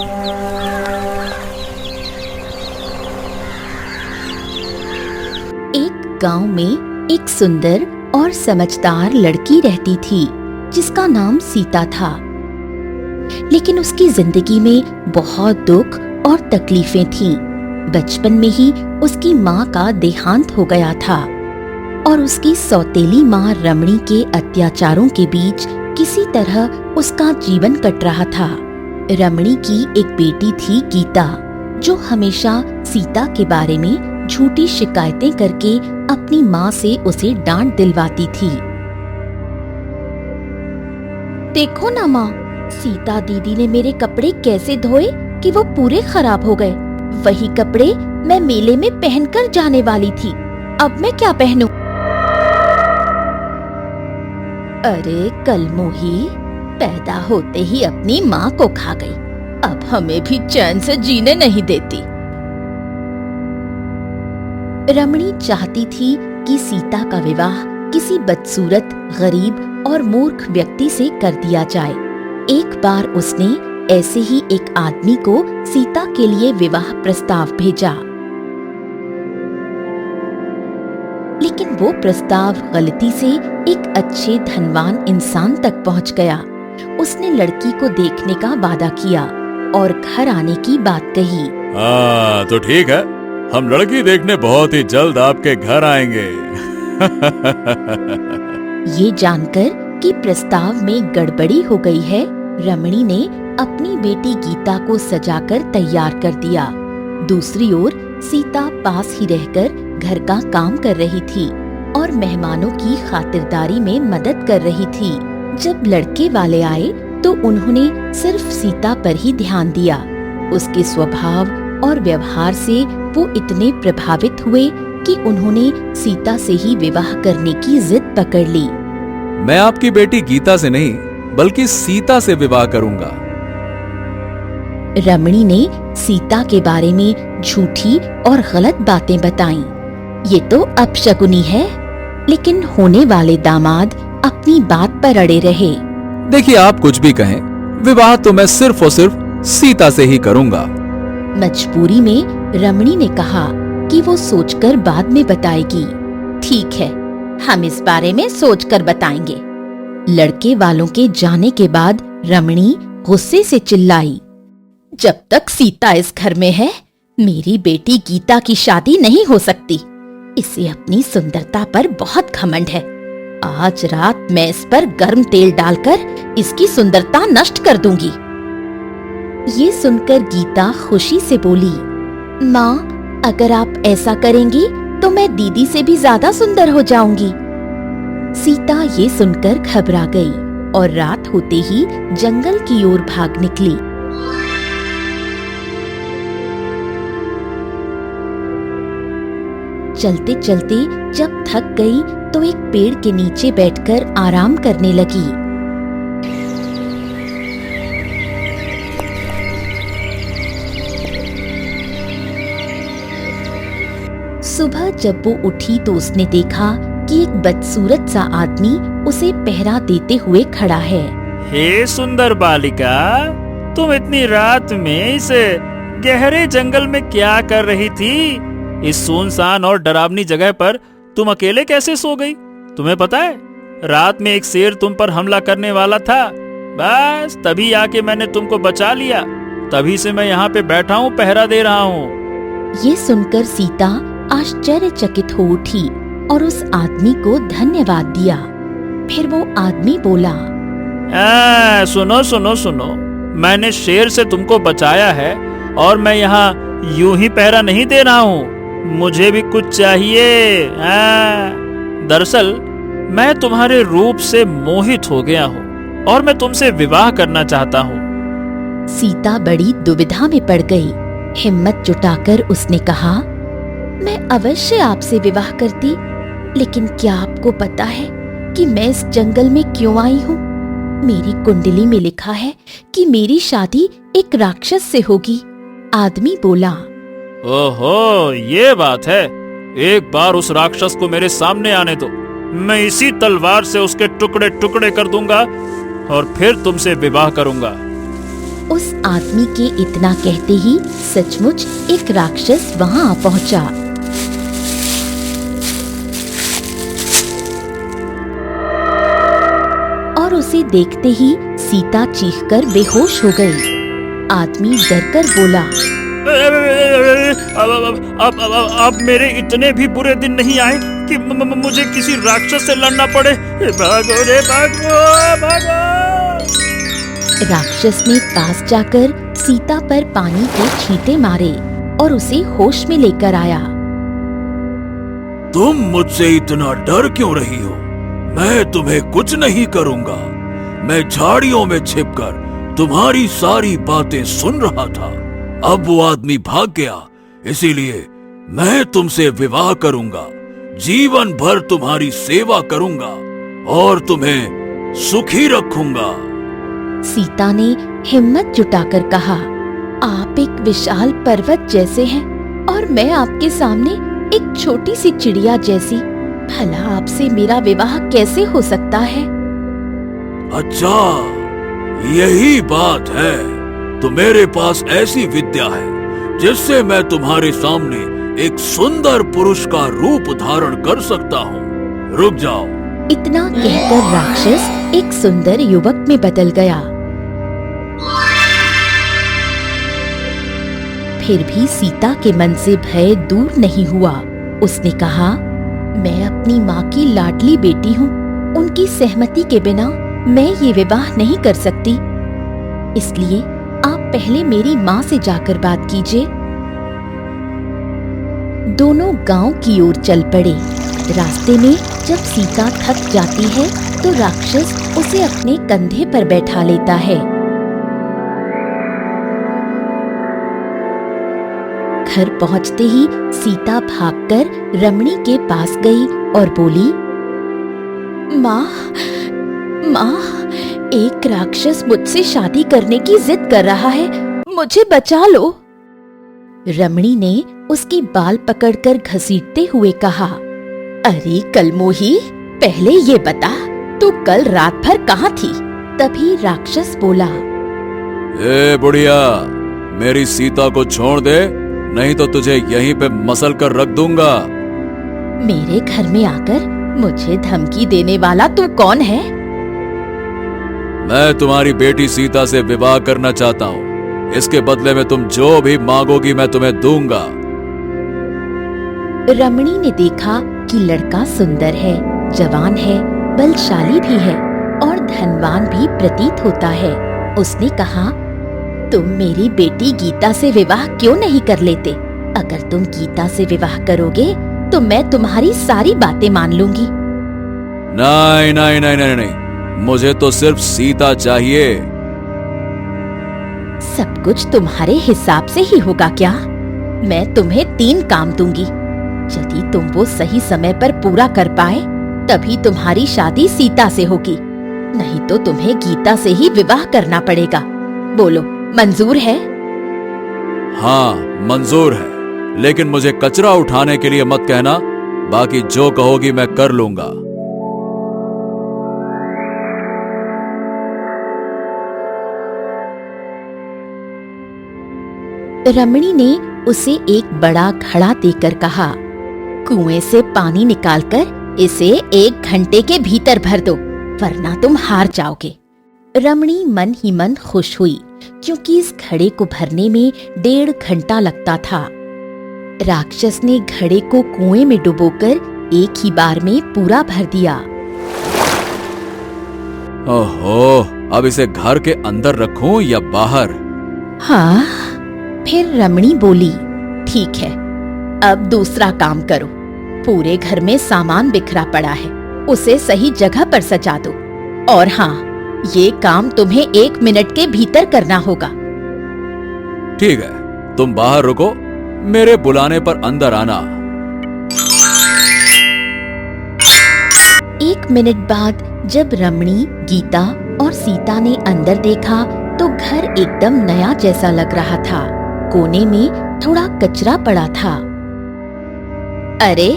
एक गांव में एक सुंदर और समझदार लड़की रहती थी जिसका नाम सीता था। लेकिन उसकी जिंदगी में बहुत दुख और तकलीफें थीं। बचपन में ही उसकी माँ का देहांत हो गया था और उसकी सौतेली माँ रमणी के अत्याचारों के बीच किसी तरह उसका जीवन कट रहा था। रमणी की एक बेटी थी गीता, जो हमेशा सीता के बारे में झूठी शिकायतें करके अपनी माँ से उसे डांट दिलवाती थी। देखो ना माँ, सीता दीदी ने मेरे कपड़े कैसे धोए कि वो पूरे खराब हो गए। वही कपड़े मैं मेले में पहनकर जाने वाली थी, अब मैं क्या पहनूं? अरे कलमोही, पैदा होते ही अपनी माँ को खा गई, अब हमें भी चैन से जीने नहीं देती। रमणी चाहती थी कि सीता का विवाह किसी बदसूरत, गरीब और मूर्ख व्यक्ति से कर दिया जाए। एक बार उसने ऐसे ही एक आदमी को सीता के लिए विवाह प्रस्ताव भेजा, लेकिन वो प्रस्ताव गलती से एक अच्छे धनवान इंसान तक पहुंच गया। उसने लड़की को देखने का वादा किया और घर आने की बात कही। हाँ तो ठीक है, हम लड़की देखने बहुत ही जल्द आपके घर आएंगे। ये जानकर कि प्रस्ताव में गड़बड़ी हो गई है, रमणी ने अपनी बेटी गीता को सजाकर तैयार कर दिया। दूसरी ओर सीता पास ही रहकर घर का काम कर रही थी और मेहमानों की खातिरदारी में मदद कर रही थी। जब लड़के वाले आए तो उन्होंने सिर्फ सीता पर ही ध्यान दिया। उसके स्वभाव और व्यवहार से वो इतने प्रभावित हुए कि उन्होंने सीता से ही विवाह करने की जिद पकड़ ली। मैं आपकी बेटी गीता से नहीं बल्कि सीता से विवाह करूंगा। रमणी ने सीता के बारे में झूठी और गलत बातें बताईं। ये तो अपशकुनी है, लेकिन होने वाले दामाद अपनी बात पर अड़े रहे। देखिए, आप कुछ भी कहें, विवाह तो मैं सिर्फ और सिर्फ सीता से ही करूंगा। मजबूरी में रमणी ने कहा कि वो सोचकर बाद में बताएगी। ठीक है, हम इस बारे में सोचकर बताएंगे। लड़के वालों के जाने के बाद रमणी गुस्से से चिल्लाई, जब तक सीता इस घर में है, मेरी बेटी गीता की शादी नहीं हो सकती। इसे अपनी सुंदरता पर बहुत घमंड है। आज रात मैं इस पर गर्म तेल डालकर इसकी सुंदरता नष्ट कर दूंगी। ये सुनकर गीता खुशी से बोली, माँ, अगर आप ऐसा करेंगी तो मैं दीदी से भी ज्यादा सुंदर हो जाऊंगी। सीता ये सुनकर घबरा गई और रात होते ही जंगल की ओर भाग निकली। चलते चलते जब थक गई तो एक पेड़ के नीचे बैठकर आराम करने लगी। सुबह जब वो उठी तो उसने देखा कि एक बदसूरत सा आदमी उसे पहरा देते हुए खड़ा है। हे सुंदर बालिका, तुम इतनी रात में इस गहरे जंगल में क्या कर रही थी? इस सुनसान और डरावनी जगह पर तुम अकेले कैसे सो गई? तुम्हें पता है, रात में एक शेर तुम पर हमला करने वाला था। बस तभी आके मैंने तुमको बचा लिया। तभी से मैं यहाँ पे बैठा हूँ, पहरा दे रहा हूँ। ये सुनकर सीता आश्चर्यचकित हो उठी और उस आदमी को धन्यवाद दिया। फिर वो आदमी बोला, सुनो सुनो सुनो, मैंने शेर से तुमको बचाया है और मैं यहाँ यूं ही पहरा नहीं दे रहा हूँ। मुझे भी कुछ चाहिए। दरअसल मैं तुम्हारे रूप से मोहित हो गया हूँ और मैं तुमसे विवाह करना चाहता हूँ। सीता बड़ी दुविधा में पड़ गई। हिम्मत जुटाकर उसने कहा, मैं अवश्य आपसे विवाह करती, लेकिन क्या आपको पता है कि मैं इस जंगल में क्यों आई हूँ? मेरी कुंडली में लिखा है कि मेरी शादी एक राक्षस से होगी। आदमी बोला, ओहो, ये बात है। एक बार उस राक्षस को मेरे सामने आने दो, मैं इसी तलवार से उसके टुकड़े टुकड़े कर दूंगा और फिर तुमसे विवाह करूंगा। उस आदमी के इतना कहते ही सचमुच एक राक्षस वहां आ पहुंचा। और उसे देखते ही सीता चीखकर बेहोश हो गई। आदमी डरकर बोला, अब मेरे इतने भी बुरे दिन नहीं आए कि मुझे किसी राक्षस से लड़ना पड़े। भागो रे भागो, भागो। राक्षस ने पास जाकर सीता पर पानी के छींटे मारे और उसे होश में लेकर आया। तुम मुझसे इतना डर क्यों रही हो? मैं तुम्हें कुछ नहीं करूंगा। मैं झाड़ियों में छिपकर तुम्हारी सारी बातें सुन रहा था। अब वो आदमी भाग गया, इसीलिए मैं तुमसे विवाह करूंगा। जीवन भर तुम्हारी सेवा करूंगा और तुम्हें सुखी रखूंगा। सीता ने हिम्मत जुटाकर कहा, आप एक विशाल पर्वत जैसे हैं और मैं आपके सामने एक छोटी सी चिड़िया जैसी। भला आपसे मेरा विवाह कैसे हो सकता है? अच्छा, यही बात है। तो मेरे पास ऐसी विद्या है जिससे मैं तुम्हारे सामने एक सुंदर पुरुष का रूप धारण कर सकता हूँ। रुक जाओ। इतना कहकर राक्षस एक सुंदर युवक में बदल गया। फिर भी सीता के मन से भय दूर नहीं हुआ। उसने कहा, मैं अपनी माँ की लाडली बेटी हूँ। उनकी सहमति के बिना मैं ये विवाह नहीं कर सकती। इसलिए आप पहले मेरी माँ से जाकर बात कीजिए। दोनों गांव की ओर चल पड़े। रास्ते में जब सीता थक जाती है तो राक्षस उसे अपने कंधे पर बैठा लेता है। घर पहुंचते ही सीता भागकर रमणी के पास गई और बोली, माँ, एक राक्षस मुझसे शादी करने की जिद कर रहा है, मुझे बचा लो। रमणी ने उसकी बाल पकड़कर घसीटते हुए कहा, अरे कलमोही, पहले ये बता तू कल रात भर कहाँ थी? तभी राक्षस बोला, ए बुढ़िया, मेरी सीता को छोड़ दे, नहीं तो तुझे यहीं पे मसल कर रख दूंगा। मेरे घर में आकर मुझे धमकी देने वाला तू कौन है? मैं तुम्हारी बेटी सीता से विवाह करना चाहता हूँ। इसके बदले में तुम जो भी मांगोगी मैं तुम्हें दूंगा। रमणी ने देखा कि लड़का सुंदर है, जवान है, बलशाली भी है और धनवान भी प्रतीत होता है। उसने कहा, तुम मेरी बेटी गीता से विवाह क्यों नहीं कर लेते? अगर तुम गीता से विवाह करोगे तो मैं तुम्हारी सारी बातें मान लूंगी। नहीं नहीं नहीं नहीं नहीं, मुझे तो सिर्फ सीता चाहिए। सब कुछ तुम्हारे हिसाब से ही होगा क्या? मैं तुम्हें 3 काम दूंगी। यदि तुम वो सही समय पर पूरा कर पाए तभी तुम्हारी शादी सीता से होगी, नहीं तो तुम्हें गीता से ही विवाह करना पड़ेगा। बोलो, मंजूर है? हाँ, मंजूर है, लेकिन मुझे कचरा उठाने के लिए मत कहना। बाकी जो कहोगी मैं कर लूंगा। रमणी ने उसे एक बड़ा घड़ा देकर कहा, कुएं से पानी निकालकर इसे 1 घंटे के भीतर भर दो, वरना तुम हार जाओगे। रमणी मन ही मन खुश हुई, क्योंकि इस घड़े को भरने में 1.5 घंटा लगता था। राक्षस ने घड़े को कुएं में डुबोकर एक ही बार में पूरा भर दिया। ओहो, अब इसे घर के अंदर रखूं या बाहर? हाँ। फिर रमणी बोली, ठीक है, अब दूसरा काम करो। पूरे घर में सामान बिखरा पड़ा है, उसे सही जगह पर सजा दो। और हाँ, ये काम तुम्हें 1 मिनट के भीतर करना होगा। ठीक है, तुम बाहर रुको, मेरे बुलाने पर अंदर आना। 1 मिनट बाद जब रमणी, गीता और सीता ने अंदर देखा तो घर एकदम नया जैसा लग रहा था। कोने में थोड़ा कचरा पड़ा था। अरे,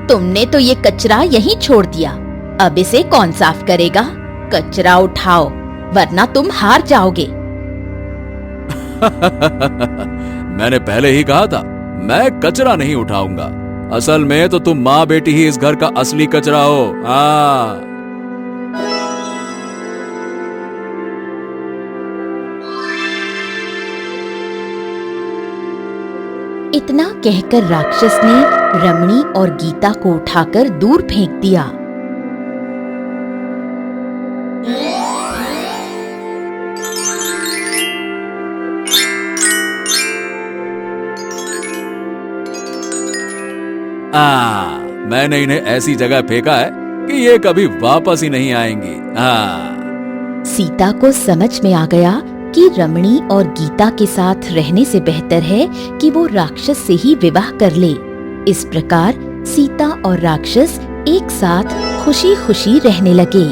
तुमने तो ये कचरा यहीं छोड़ दिया, अब इसे कौन साफ करेगा? कचरा उठाओ, वरना तुम हार जाओगे। मैंने पहले ही कहा था, मैं कचरा नहीं उठाऊंगा। असल में तो तुम माँ बेटी ही इस घर का असली कचरा हो। हाँ। इतना कहकर राक्षस ने रमणी और गीता को उठाकर दूर फेंक दिया। मैंने इन्हें ऐसी जगह फेंका है कि ये कभी वापस ही नहीं आएंगी। सीता को समझ में आ गया कि रमणी और गीता के साथ रहने से बेहतर है कि वो राक्षस से ही विवाह कर ले। इस प्रकार सीता और राक्षस एक साथ खुशी खुशी रहने लगे।